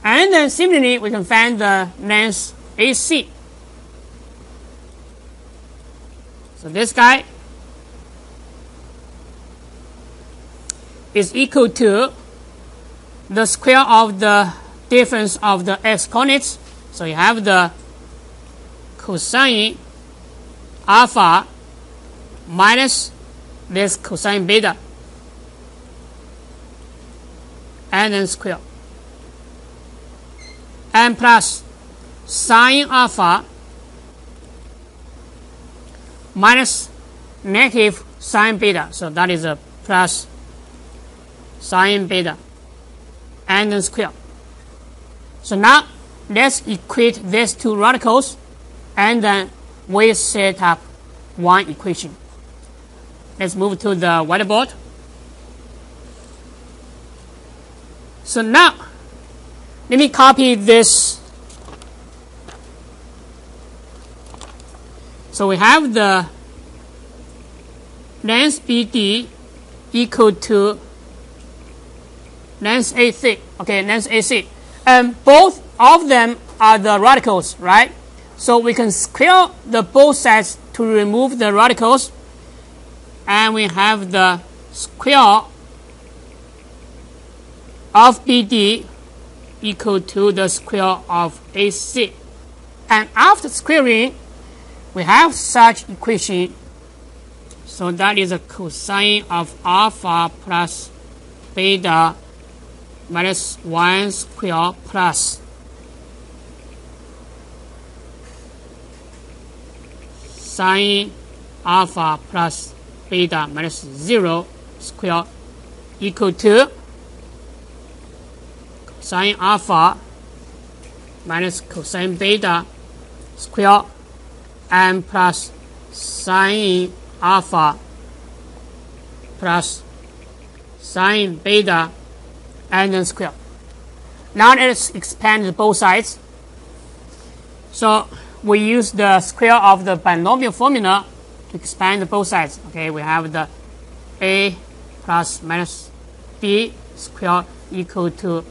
And then similarly, we can find the length AC. So this guy is equal to the square of the difference of the x coordinates. So you have the cosine alpha minus this cosine beta, and then square, and plus sine alpha minus negative sine beta. So that is a plus sine beta, and then square. So now let's equate these two radicals, and then we set up one equation. Let's move to the whiteboard. So now let me copy this. So we have the length BD equal to length AC. Okay, length AC. And both of them are the radicals, right? So we can square the both sides to remove the radicals. And we have the square of BD equal to the square of AC. And after squaring, we have such equation. So that is a cosine of alpha plus beta minus 1 square plus sine alpha plus beta minus 0 square equal to cosine alpha minus cosine beta square and plus sine alpha plus sine beta and then square. Now let's expand both sides. So we use the square of the binomial formula to expand both sides. Okay, we have the a plus minus b square equal to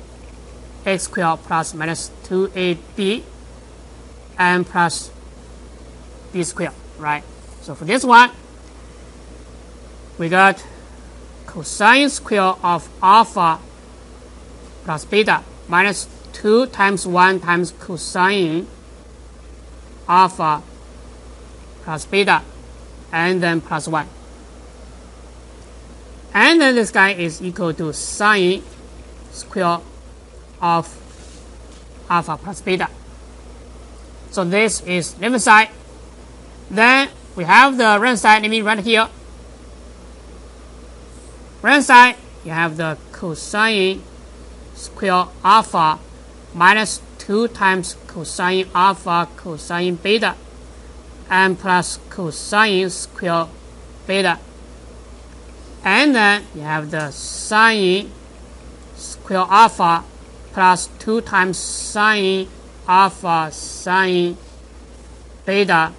x square plus minus 2ab and plus b square, right? So for this one, we got cosine square of alpha plus beta minus 2 times 1 times cosine alpha plus beta and then plus 1. And then this guy is equal to sine square of alpha plus beta. So this is left side. Then we have the right side. Let me write here. Right side, you have the cosine square alpha minus 2 times cosine alpha cosine beta and plus cosine square beta. And then you have the sine square alpha plus 2 times sine alpha sine beta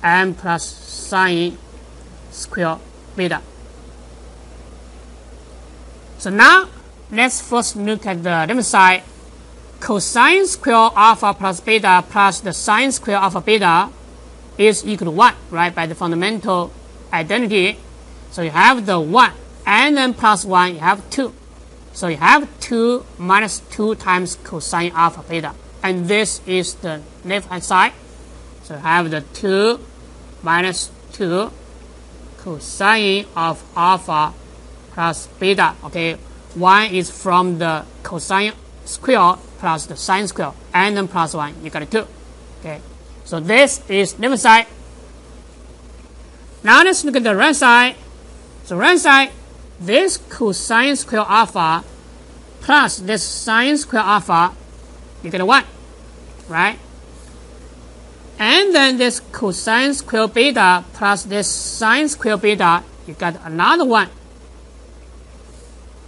and plus sine square beta. So now let's first look at the left side. Cosine square alpha plus beta plus the sine square alpha beta is equal to 1, right, by the fundamental identity. So you have the 1 and then plus 1, you have 2. So you have 2 minus 2 times cosine alpha beta. And this is the left hand side. So you have the 2 minus 2 cosine of alpha plus beta. Okay, 1 is from the cosine square plus the sine square, and then plus 1, you got 2. Okay, so this is left side. Now let's look at the right side. So right side, this cosine square alpha plus this sine square alpha, you get 1, right? And then this cosine square beta plus this sine square beta, you got another 1.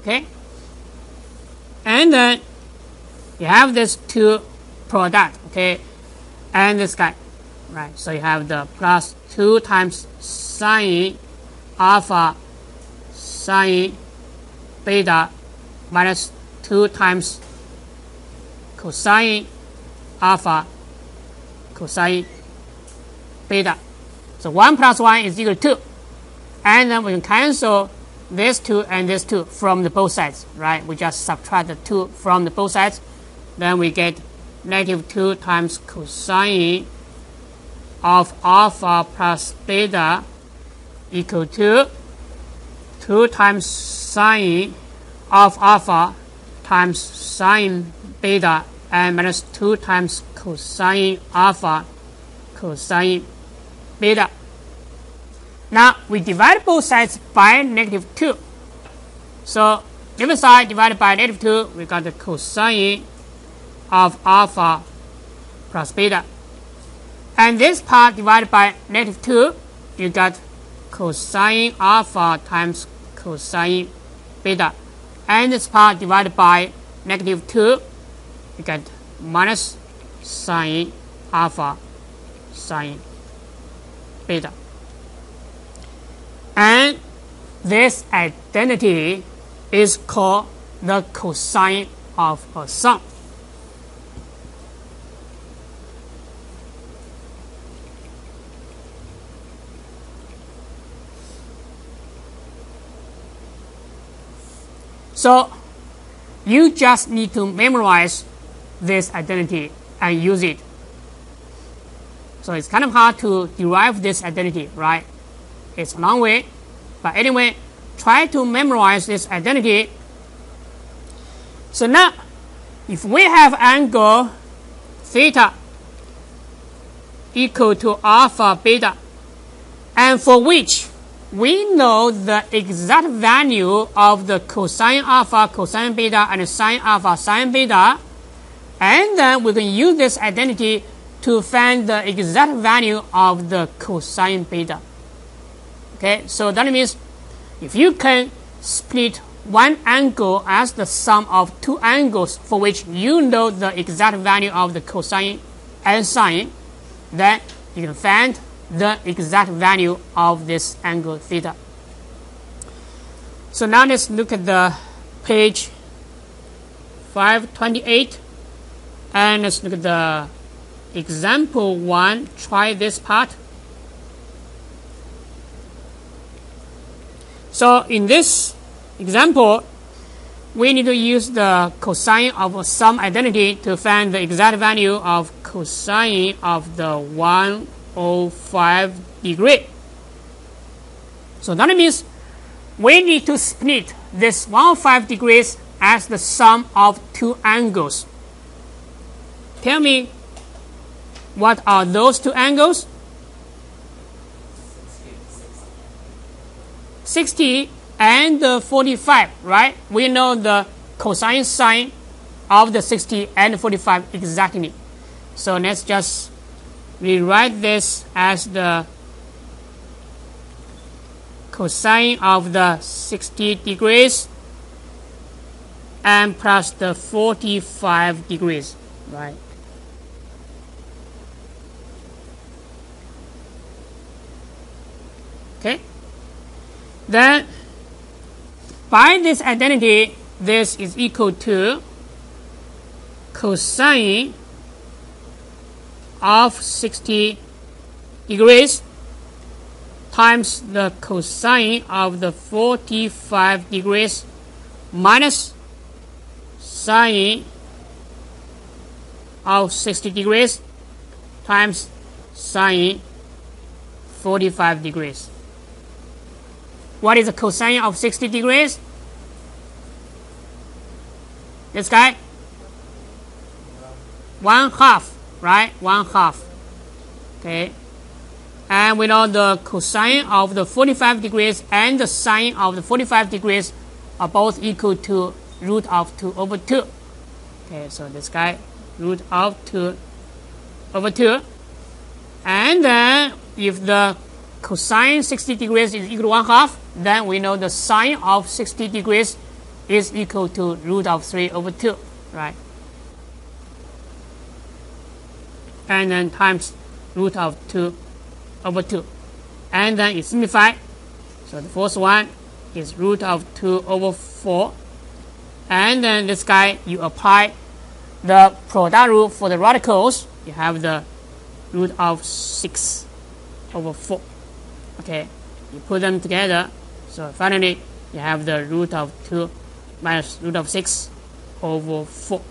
Okay, and then you have this 2 product, okay, and this guy, right? So you have the plus 2 times sine alpha sine beta minus 2 times cosine alpha cosine beta. So 1 plus 1 is equal to 2. And then we can cancel this 2 and this 2 from the both sides, right? We just subtract the 2 from the both sides. Then we get negative 2 times cosine of alpha plus beta equal to 2 times sine of alpha times sine beta and minus 2 times cosine alpha cosine beta. Now we divide both sides by negative 2. So given side divided by negative 2, we got the cosine of alpha plus beta. And this part divided by negative 2, you got cosine alpha times cosine beta. And this part divided by negative 2, you get minus sine alpha sine beta. And this identity is called the cosine of a sum. So you just need to memorize this identity and use it. So it's kind of hard to derive this identity, right? It's a long way, but anyway, try to memorize this identity. So now, if we have angle theta equal to alpha beta, and for which we know the exact value of the cosine alpha cosine beta and sine alpha sine beta, and then we can use this identity to find the exact value of the cosine beta. Okay, so that means if you can split one angle as the sum of two angles for which you know the exact value of the cosine and sine, then you can find the exact value of this angle theta. So now let's look at the page 528 and let's look at the example 1. Try this part. So in this example, we need to use the cosine of a sum identity to find the exact value of cosine of the 105 degree. So that means we need to split this 105 degrees as the sum of two angles. Tell me, what are those two angles? 60 and 45, right? We know the cosine sine of the 60 and 45 exactly. So let's just rewrite this as the cosine of the 60 degrees and plus the 45 degrees, right? Okay. Then by this identity, this is equal to cosine of 60 degrees times the cosine of the 45 degrees minus sine of 60 degrees times sine 45 degrees. What is the cosine of 60 degrees? This guy? 1/2, right? 1/2. Okay. And we know the cosine of the 45 degrees and the sine of the 45 degrees are both equal to root of 2 over 2. Okay, so this guy, root of 2 over 2. And then if the cosine 60 degrees is equal to 1/2, then we know the sine of 60 degrees is equal to root of 3 over 2, right? And then times root of 2 over 2. And then it's simplified. So the first one is root of 2 over 4. And then this guy, you apply the product rule for the radicals, you have the root of 6 over 4. Okay, you put them together, so finally you have the root of 2 minus root of 6 over 4.